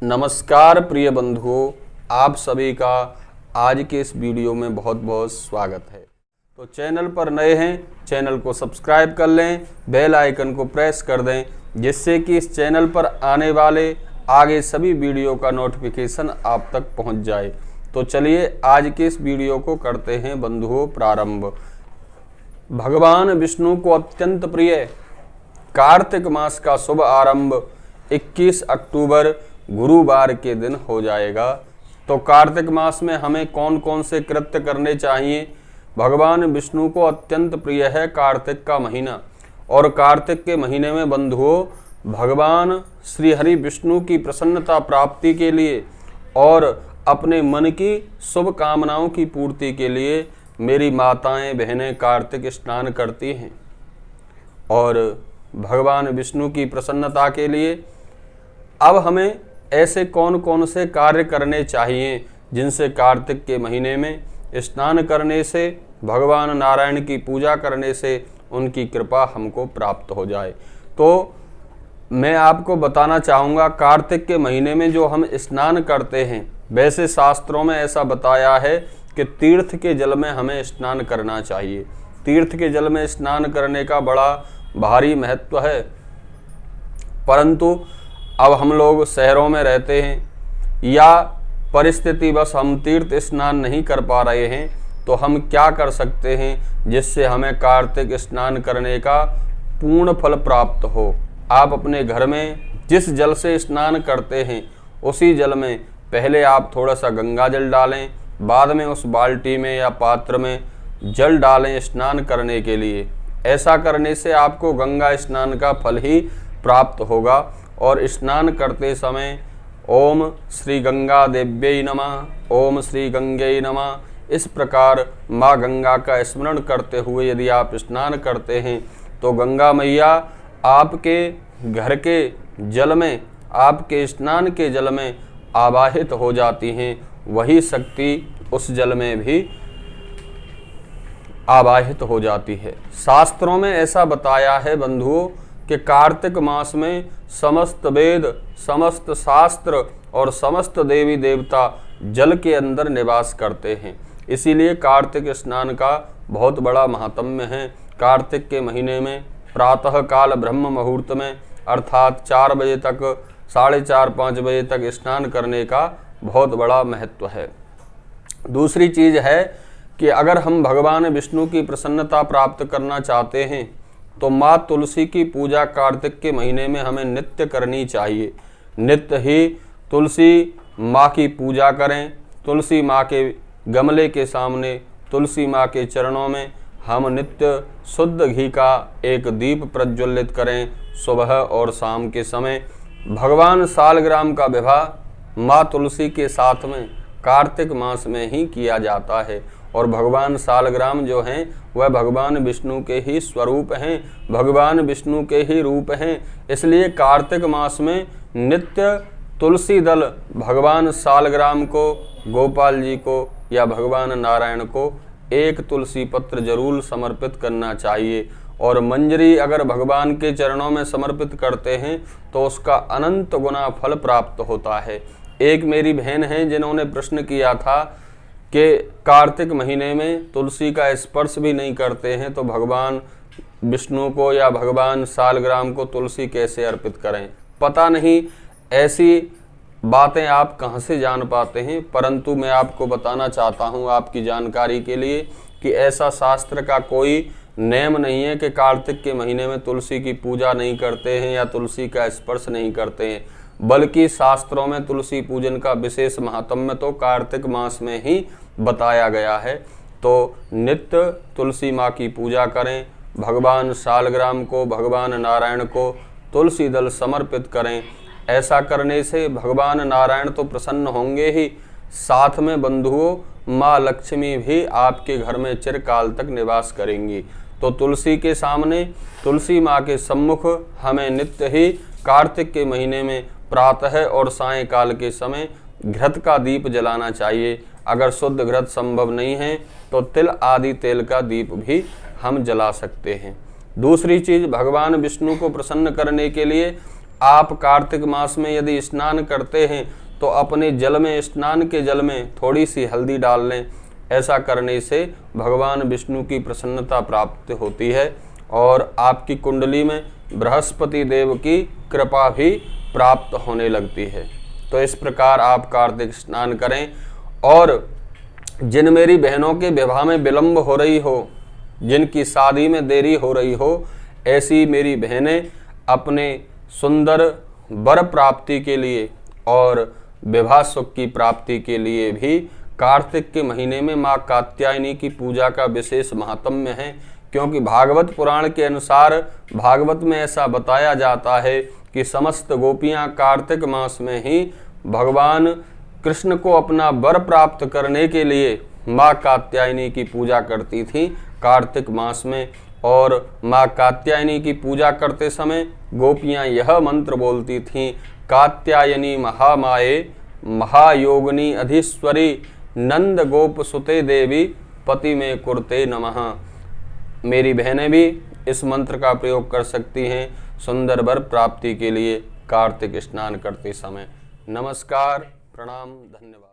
नमस्कार प्रिय बंधुओं, आप सभी का आज के इस वीडियो में बहुत बहुत स्वागत है। तो चैनल पर नए हैं, चैनल को सब्सक्राइब कर लें, बेल आइकन को प्रेस कर दें, जिससे कि इस चैनल पर आने वाले आगे सभी वीडियो का नोटिफिकेशन आप तक पहुंच जाए। तो चलिए आज के इस वीडियो को करते हैं बंधुओं प्रारंभ। भगवान विष्णु को अत्यंत प्रिय कार्तिक मास का शुभ आरंभ 21 अक्टूबर गुरुवार के दिन हो जाएगा। तो कार्तिक मास में हमें कौन कौन से कृत्य करने चाहिए? भगवान विष्णु को अत्यंत प्रिय है कार्तिक का महीना, और कार्तिक के महीने में बंधुओं भगवान श्री हरि विष्णु की प्रसन्नता प्राप्ति के लिए और अपने मन की शुभ कामनाओं की पूर्ति के लिए मेरी माताएं बहनें कार्तिक स्नान करती हैं। और भगवान विष्णु की प्रसन्नता के लिए अब हमें ऐसे कौन कौन से कार्य करने चाहिए जिनसे कार्तिक के महीने में स्नान करने से, भगवान नारायण की पूजा करने से उनकी कृपा हमको प्राप्त हो जाए। तो मैं आपको बताना चाहूँगा, कार्तिक के महीने में जो हम स्नान करते हैं, वैसे शास्त्रों में ऐसा बताया है कि तीर्थ के जल में हमें स्नान करना चाहिए। तीर्थ के जल में स्नान करने का बड़ा भारी महत्व है, परंतु अब हम लोग शहरों में रहते हैं या परिस्थिति बस हम तीर्थ स्नान नहीं कर पा रहे हैं, तो हम क्या कर सकते हैं जिससे हमें कार्तिक स्नान करने का पूर्ण फल प्राप्त हो। आप अपने घर में जिस जल से स्नान करते हैं उसी जल में पहले आप थोड़ा सा गंगा जल डालें, बाद में उस बाल्टी में या पात्र में जल डालें स्नान करने के लिए। ऐसा करने से आपको गंगा स्नान का फल ही प्राप्त होगा। और स्नान करते समय ओम श्री गंगा देव्यै नमः, ओम श्री गंगे नमः, इस प्रकार माँ गंगा का स्मरण करते हुए यदि आप स्नान करते हैं तो गंगा मैया आपके घर के जल में, आपके स्नान के जल में आवाहित हो जाती हैं। वही शक्ति उस जल में भी आवाहित हो जाती है। शास्त्रों में ऐसा बताया है बंधुओं कि कार्तिक मास में समस्त वेद, समस्त शास्त्र और समस्त देवी देवता जल के अंदर निवास करते हैं। इसीलिए कार्तिक स्नान का बहुत बड़ा महात्म्य है। कार्तिक के महीने में प्रातः काल ब्रह्म मुहूर्त में अर्थात 4 बजे तक, 4:30-5 बजे तक स्नान करने का बहुत बड़ा महत्व है। दूसरी चीज है कि अगर हम भगवान विष्णु की प्रसन्नता प्राप्त करना चाहते हैं तो माँ तुलसी की पूजा कार्तिक के महीने में हमें नित्य करनी चाहिए। नित्य ही तुलसी माँ की पूजा करें। तुलसी माँ के गमले के सामने, तुलसी माँ के चरणों में हम नित्य शुद्ध घी का एक दीप प्रज्वलित करें। सुबह और शाम के समय भगवान सालग्राम का विवाह माँ तुलसी के साथ में कार्तिक मास में ही किया जाता है। और भगवान सालग्राम जो हैं वह भगवान विष्णु के ही स्वरूप हैं, भगवान विष्णु के ही रूप हैं। इसलिए कार्तिक मास में नित्य तुलसी दल भगवान सालग्राम को, गोपाल जी को या भगवान नारायण को एक तुलसी पत्र जरूर समर्पित करना चाहिए। और मंजरी अगर भगवान के चरणों में समर्पित करते हैं तो उसका अनंत गुना फल प्राप्त होता है। एक मेरी बहन है जिन्होंने प्रश्न किया था कि कार्तिक महीने में तुलसी का स्पर्श भी नहीं करते हैं तो भगवान विष्णु को या भगवान सालग्राम को तुलसी कैसे अर्पित करें। पता नहीं ऐसी बातें आप कहां से जान पाते हैं, परंतु मैं आपको बताना चाहता हूं आपकी जानकारी के लिए कि ऐसा शास्त्र का कोई नियम नहीं है कि कार्तिक के महीने में तुलसी की पूजा नहीं करते हैं या तुलसी का स्पर्श नहीं करते हैं, बल्कि शास्त्रों में तुलसी पूजन का विशेष महात्म्य तो कार्तिक मास में ही बताया गया है। तो नित्य तुलसी माँ की पूजा करें, भगवान सालग्राम को, भगवान नारायण को तुलसी दल समर्पित करें। ऐसा करने से भगवान नारायण तो प्रसन्न होंगे ही, साथ में बंधुओं माँ लक्ष्मी भी आपके घर में चिरकाल तक निवास करेंगी। तो तुलसी के सामने, तुलसी माँ के सम्मुख हमें नित्य ही कार्तिक के महीने में प्रातः और सायंकाल के समय घृत का दीप जलाना चाहिए। अगर शुद्ध घृत संभव नहीं है तो तिल आदि तेल का दीप भी हम जला सकते हैं। दूसरी चीज, भगवान विष्णु को प्रसन्न करने के लिए आप कार्तिक मास में यदि स्नान करते हैं तो अपने जल में, स्नान के जल में थोड़ी सी हल्दी डाल लें। ऐसा करने से भगवान विष्णु की प्रसन्नता प्राप्त होती है और आपकी कुंडली में बृहस्पति देव की कृपा भी प्राप्त होने लगती है। तो इस प्रकार आप कार्तिक स्नान करें। और जिन मेरी बहनों के विवाह में विलंब हो रही हो, जिनकी शादी में देरी हो रही हो, ऐसी मेरी बहनें अपने सुंदर वर प्राप्ति के लिए और विवाह सुख की प्राप्ति के लिए भी कार्तिक के महीने में माँ कात्यायनी की पूजा का विशेष महात्म्य है। क्योंकि भागवत पुराण के अनुसार भागवत में ऐसा बताया जाता है कि समस्त गोपियां कार्तिक मास में ही भगवान कृष्ण को अपना वर प्राप्त करने के लिए माँ कात्यायनी की पूजा करती थी कार्तिक मास में। और माँ कात्यायनी की पूजा करते समय गोपियां यह मंत्र बोलती थीं, कात्यायनी महामाये महायोगिनी अधीश्वरी नंद गोप सुते देवी पति में कुरते नमः। मेरी बहनें भी इस मंत्र का प्रयोग कर सकती हैं सुंदर वर प्राप्ति के लिए कार्तिक स्नान करते समय। नमस्कार, प्रणाम, धन्यवाद।